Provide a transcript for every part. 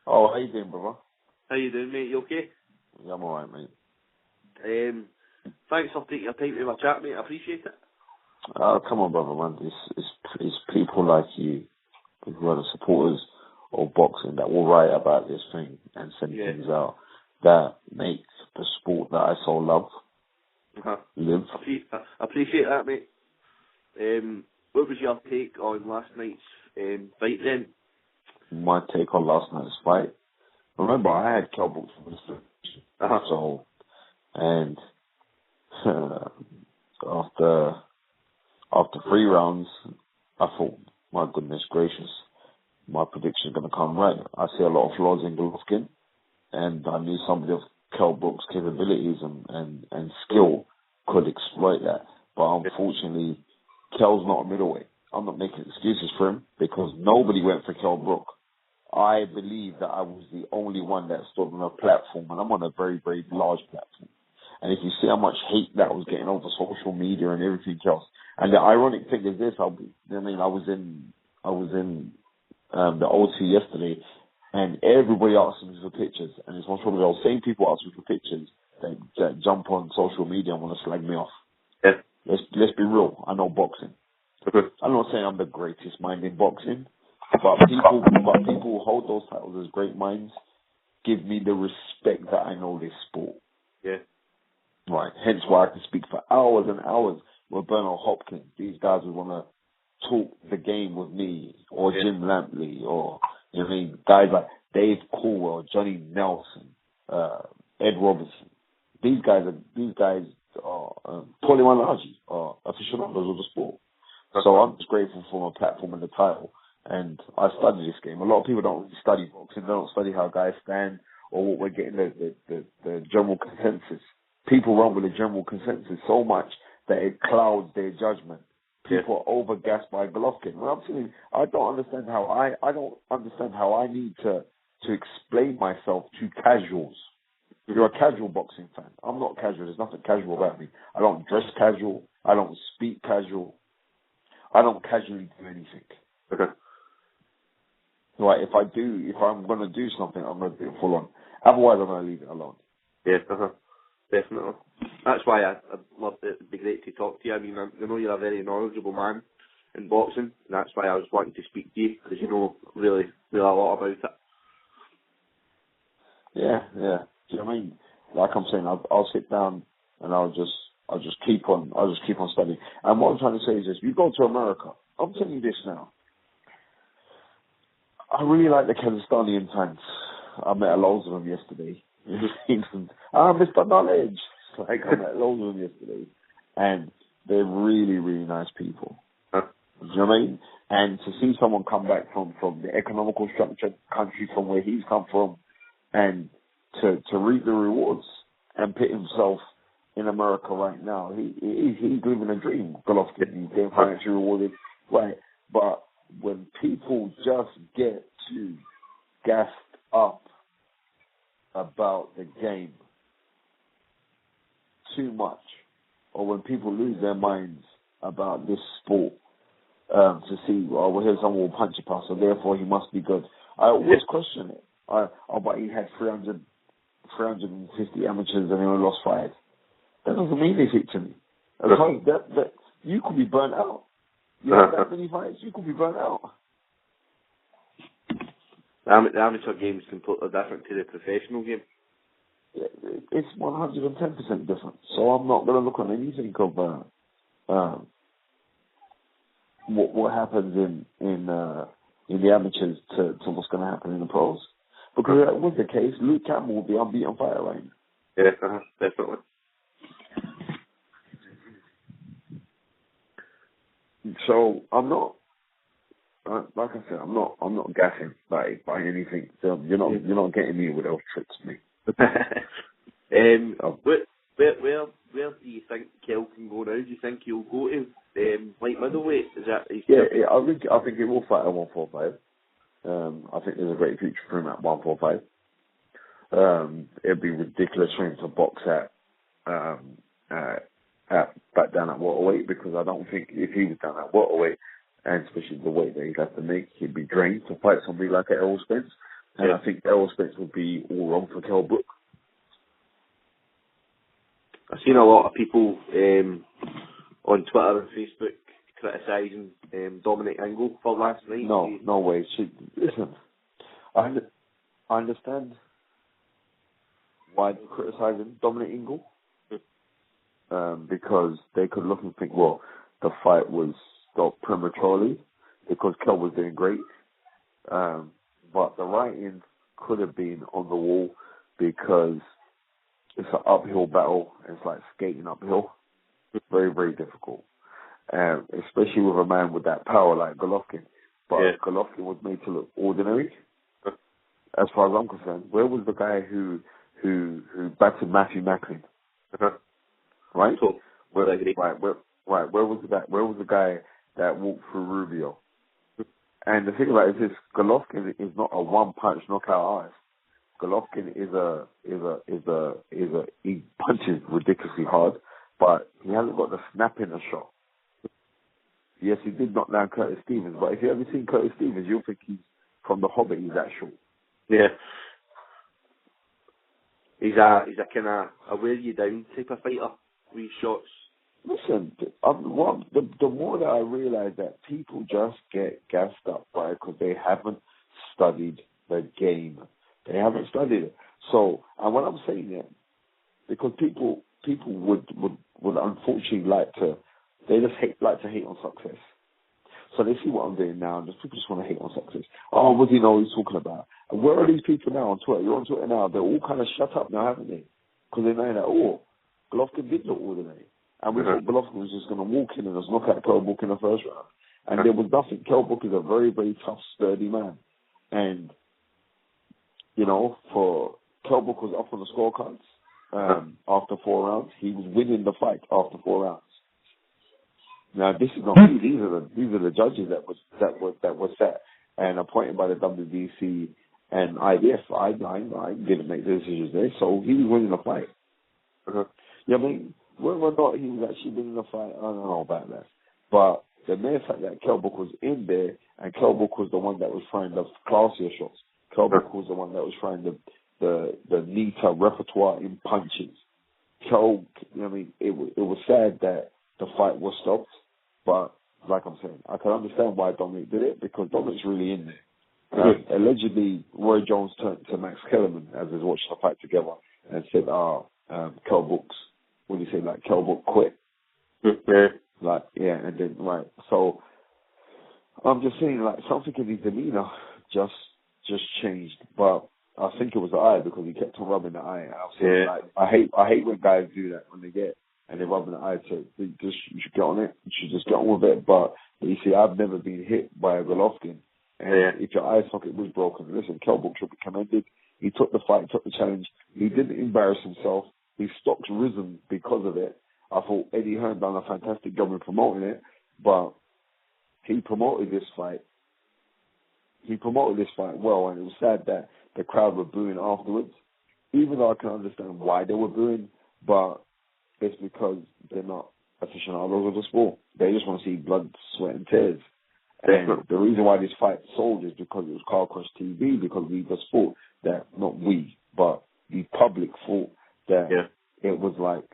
Oh, how you doing, brother? How you doing, mate? You okay? Yeah, I'm alright, mate. Thanks for taking your time to have a chat, mate. I appreciate it. Come on, brother, man. It's people like you who are the supporters of boxing that will write about this thing and send things out that make the sport that I so love live. I appreciate that, mate. What was your take on last night's fight then? My take on last night's fight. Remember, I had Kell books for this. So, and after 3 rounds, I thought, my goodness gracious, my prediction is going to come right. I see a lot of flaws in Golovkin, and I knew somebody of Kell Brook's capabilities and skill could exploit that. But unfortunately, Kell's not a middleweight. I'm not making excuses for him because nobody went for Kell Brook. I believe that I was the only one that stood on a platform, and I'm on a very, very large platform. And if you see how much hate that was getting over social media and everything else, and the ironic thing is this: I was in the O2 yesterday, and everybody asked me for pictures, and it's most probably those same people ask me for pictures that jump on social media and want to slag me off. Yeah. Let's be real. I know boxing. I'm not saying I'm the greatest mind in boxing, but people who hold those titles as great minds give me the respect that I know this sport. Yeah. Right. Hence why I can speak for hours and hours with Bernard Hopkins. These guys would want to talk the game with me, or Jim Lampley, or guys like Dave Caldwell, Johnny Nelson, Ed Robertson. These guys are Paulie Malaji are aficionados of the sport. So I'm just grateful for my platform and the title. And I study this game. A lot of people don't really study boxing. They don't study how guys stand or what we're getting the general consensus. People run with the general consensus so much that it clouds their judgment. People are overgassed by Golovkin. Well, I'm saying I don't understand how I need to explain myself to casuals. You're a casual boxing fan. I'm not casual. There's nothing casual about me. I don't dress casual. I don't speak casual. I don't casually do anything. Okay. Right, if I'm going to do something, I'm going to do it full on. Otherwise, I'm going to leave it alone. Yeah, definitely. That's why I'd love it. It'd be great to talk to you. I mean, I know you're a very knowledgeable man in boxing, and that's why I was wanting to speak to you, because you know really a lot about it. Yeah. Do you know what I mean? Like I'm saying, I'll sit down and I'll just keep on studying. And what I'm trying to say is this: you go to America. I'm telling you this now. I really like the Kazakhstani fans. I met loads of them yesterday. Mr. Knowledge. Like, I met loads of them yesterday. And they're really, really nice people. Huh? Do you know what I mean? And to see someone come back from the economical structure country from where he's come from and to reap the rewards and put himself in America right now, he's living a dream. Golovkin, he's getting financially rewarded. Right. But when people just get too gassed up about the game too much, or when people lose their minds about this sport, to see, well, here's someone will punch a pass, so therefore he must be good. I always question it. But he had 350 amateurs and he only lost 5. That doesn't mean anything to me. That you could be burnt out. You have that many fights, you could be burnt out. The amateur game is completely different to the professional game. It's 110% different. So I'm not going to look on anything of what happens in the amateurs to what's going to happen in the pros. Because if that was the case, Luke Campbell would be unbeaten fighter right now. Yeah, definitely. So I'm not, like I said, I'm not gassing by anything. So you're not getting me with those tricks, mate. Where do you think Kell can go now? Do you think he'll go to light middleweight? Is that? I think he will fight at 145. I think there's a great future for him at 145. It'd be ridiculous for him to box back down at welterweight, because I don't think if he was down at welterweight, and especially the weight that he'd have to make, he'd be drained to fight somebody like Errol Spence. And I think aerospace would be all wrong for Kell Brook. I've seen a lot of people on Twitter and Facebook criticising Dominic Ingle for last night. No way. Listen, I understand why they're criticising Dominic Ingle. Because they could look and think, well, the fight was stopped prematurely because Kell was doing great. But the writing could have been on the wall because it's an uphill battle. It's like skating uphill. Very, very difficult. Especially with a man with that power like Golovkin. But Golovkin was made to look ordinary. As far as I'm concerned, where was the guy who battered Matthew Macklin? Right? Where was the guy that walked through Rubio? And the thing about it is this, Golovkin is not a one-punch knockout artist. Golovkin he punches ridiculously hard, but he hasn't got the snap in the shot. Yes, he did knock down Curtis Stevens, but if you ever seen Curtis Stevens, you'll think he's from The Hobbit. He's that short. Yeah. He's a kind of a wear you down type of fighter. These shots. Listen, the more that I realize that people just get gassed up by it because they haven't studied the game. They haven't studied it. So, and when I'm saying that, because people would unfortunately like to hate on success. So they see what I'm doing now, and people just want to hate on success. Oh, what do you know what he's talking about? And where are these people now on Twitter? You're on Twitter now. They're all kind of shut up now, haven't they? Because they know that, Golovkin did look ordinary. And we thought Golovkin was just going to walk in and just knock out Kell Brook in the first round. And there was nothing. Kell Brook is a very, very tough, sturdy man. And, for Kell Brook was up on the scorecards after 4 rounds. He was winning the fight after 4 rounds. Now, this is not me. These are the judges that were set and appointed by the WBC and IBF. I didn't make the decisions there, so he was winning the fight. I mean, whether or not he was actually winning the fight, I don't know about that. But the mere fact that Kell Brook was in there, and Kell Brook was the one that was trying the classier shots. Kell Brook was the one that was trying the neater repertoire in punches. It was sad that the fight was stopped, but like I'm saying, I can understand why Dominic did it, because Dominic's really in there. Allegedly, Roy Jones turned to Max Kellerman as they watched the fight together and said, Kell Brook's, what do you say, like Kell Brook quit. And then, right. So, I'm just saying, like, something in his demeanor just changed, but I think it was the eye, because he kept on rubbing the eye. I hate when guys do that, when they get, and they're rubbing the eye, so you should get on it, you should just get on with it, but you see, I've never been hit by a Golovkin, and if your eye socket was broken, listen, Kell Brook should be commended. He took the fight, took the challenge. He didn't embarrass himself. His stock's risen because of it. I thought Eddie Hearn done a fantastic job in promoting it, but he promoted this fight. Well, and it was sad that the crowd were booing afterwards, even though I can understand why they were booing, but it's because they're not aficionados of the sport. They just want to see blood, sweat, and tears. And the reason why this fight sold is because it was Car Crush TV, because we the sport that, not we, but the public thought that it was like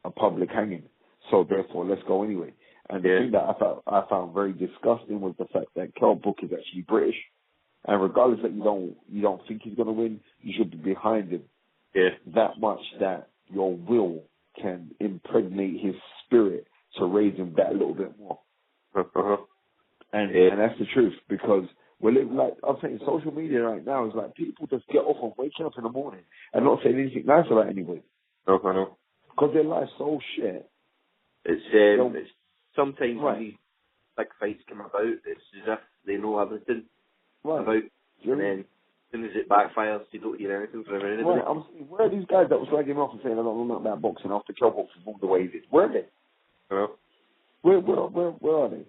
a public hanging. So therefore, let's go anyway. And the thing that I found very disgusting was the fact that Kell Brook is actually British, and regardless that you don't think he's going to win, you should be behind him that much that your will can impregnate his spirit to raise him that little bit more. And that's the truth, because we're living, like I'm saying, social media right now is like people just get off on waking up in the morning and not saying anything nice about anybody. Because their life's so shit. It's sometimes when these big fights come about, it's as if they know everything about, and then as soon as it backfires, you don't hear anything from anybody. I'm saying, where are these guys that was dragging him off and saying, I don't know about boxing after Kell Brook performed the way he did? Where are they? Where are they?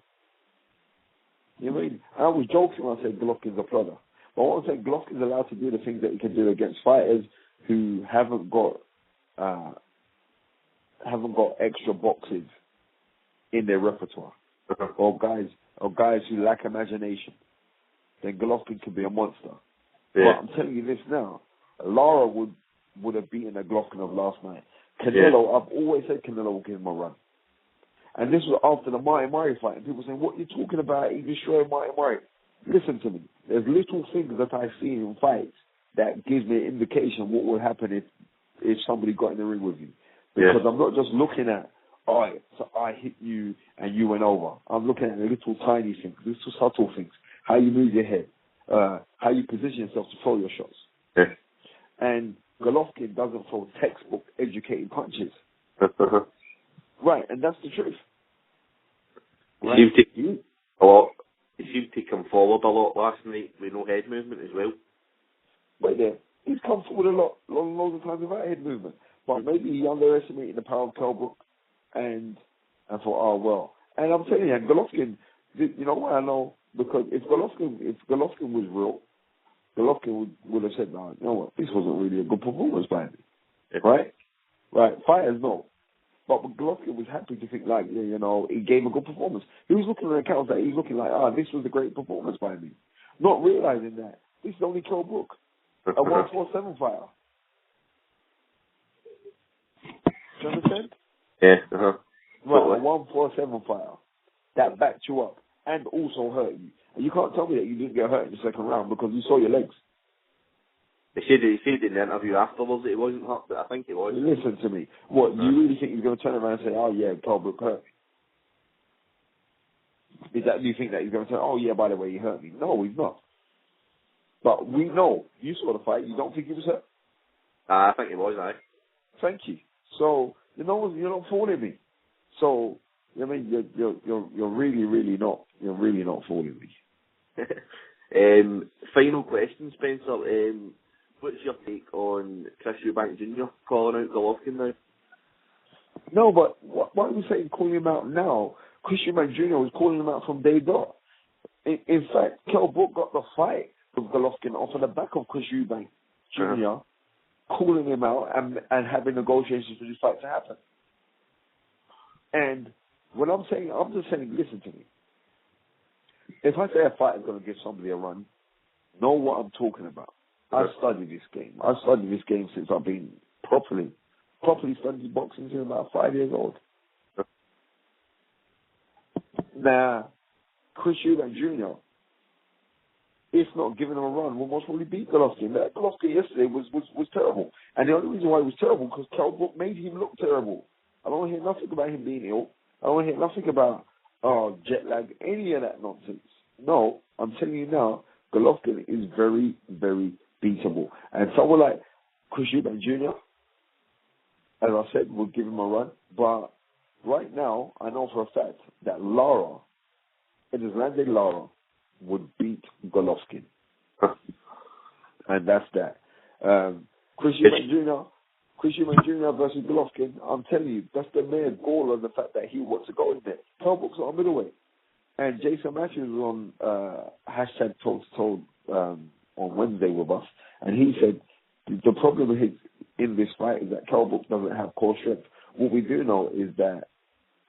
You know what I mean? I was joking when I said Golovkin's a plodder. But I want to say Golovkin's allowed to do the things that he can do against fighters who haven't got extra boxes in their repertoire, or guys who lack imagination. Then Golovkin could be a monster. But I'm telling you this now, Lara would have beaten the Golovkin of last night. Canelo, I've always said Canelo will give him a run. And this was after the Marty Murray fight, and people saying, what are you talking about? He destroyed Marty Murray. Listen to me. There's little things that I see in fights that gives me an indication what would happen if somebody got in the ring with you. Because I'm not just looking at, all right, so I hit you and you went over. I'm looking at the little tiny things, little subtle things. How you move your head, how you position yourself to throw your shots. Yeah. And Golovkin doesn't throw textbook educated punches. Right, and that's the truth. Right? He seemed to come forward a lot last night with no head movement as well. Wait there. He's come forward a lot, loads of times without head movement. But maybe he underestimated the power of Kell Brook and thought, oh, well. And I'm telling you, Golovkin, you know what I know? Because if Golovkin was real, Golovkin would have said, no, you know what, this wasn't really a good performance by me. Right? Right. Fighters know. But Golovkin was happy to think like, you know, he gave a good performance. He was looking at the accounts that he was looking like, this was a great performance by me. Not realizing that this is only Kell Brook, a 147 fighter. Do you understand? Yeah. Right, a 147 fighter that backed you up and also hurt you. And you can't tell me that you didn't get hurt in the second round because you saw your legs. He said in the interview afterwards that he wasn't hurt, but I think he was. Listen to me. What, you really think he's going to turn around and say, oh yeah, Kell Brook hurt me? Do you think that he's going to say, oh yeah, by the way, he hurt me? No, he's not. But we know, you saw the fight, you don't think he was hurt? I think he was, aye. Thank you. So, you're not fooling me. So, I mean, you're really not fooling me. Final question, Spencer. What's your take on Chris Eubank Jr. calling out Golovkin now? No, but why are we saying calling him out now? Chris Eubank Jr. was calling him out from day dot. In fact, Kell Brook got the fight with Golovkin off of the back of Chris Eubank Jr. Calling him out and having negotiations for this fight to happen. And what I'm saying, I'm just saying, listen to me. If I say a fight is going to give somebody a run, know what I'm talking about. I studied this game. I studied this game since I've been properly studied boxing since about 5 years old. Now, Chris Eubank Jr., if not giving him a run, will most probably beat Golovkin. That Golovkin yesterday was terrible. And the only reason why he was terrible because Kell Brook made him look terrible. I don't want to hear nothing about him being ill. I don't want to hear nothing about jet lag, any of that nonsense. No, I'm telling you now, Golovkin is very, very beatable. And someone like Chris Eubank Jr., as I said, will give him a run. But right now, I know for a fact that Lara, it is Landed Lara, would beat Golovkin. And that's that. Chris Eubank Jr. versus Golovkin, I'm telling you, that's the mere goal of the fact that he wants to go in there. Kell Brook's on middleweight. And Jason Matthews was on hashtag told on Wednesday with us, and he said the problem in this fight is that Kell Brook doesn't have core strength. What we do know is that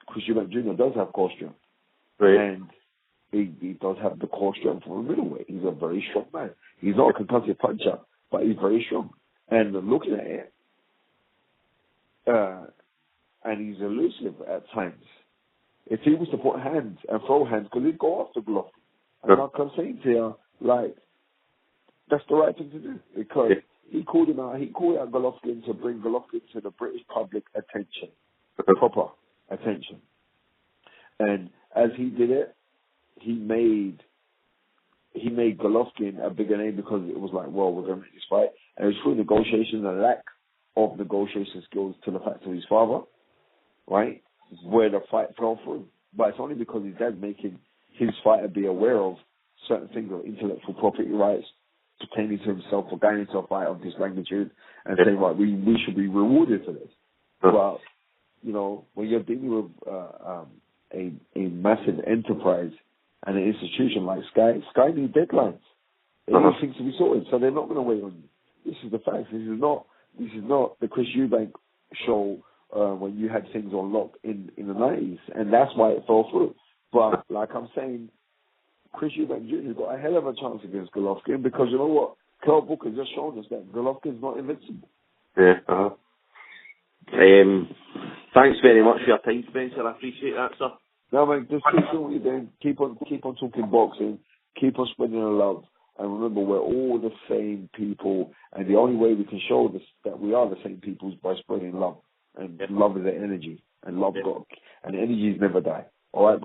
Chris Eubank Jr. does have core strength. Right. And he does have the core strength for a middleweight. He's a very strong man. He's not a concussive puncher, but he's very strong. And looking at it, and he's elusive at times. If he was to put hands and throw hands, because he'd go after Golovkin. And like I'm saying to you, like, that's the right thing to do. Because he called out Golovkin to bring Golovkin to the British public attention. Proper attention. And as he did it, he made Golovkin a bigger name because it was like, well, we're going to make this fight. And it was through negotiations and lack of negotiation skills to the fact of his father, right, where the fight fell through. But it's only because his dad's making his fighter be aware of certain things of intellectual property rights pertaining to himself for going into a fight of this magnitude and saying, right, we should be rewarded for this. But, you know, when you're dealing with a massive enterprise and an institution like Sky need deadlines. They need things to be sorted, so they're not going to wait on you. This is the fact. This is not the Chris Eubank show when you had things on lock in the 90s, and that's why it fell through. But like I'm saying, Chris Eubank Jr. got a hell of a chance against Golovkin because you know what? Kell Brook has just shown us that Golovkin's not invincible. Yeah, thanks very much for your time, Spencer. I appreciate that, sir. No, man, just keep doing what you're doing. Keep on talking boxing. Keep on spreading the love. And remember, we're all the same people. And the only way we can show this that we are the same people is by spreading love. And love is an energy. And love and energies never die. All right?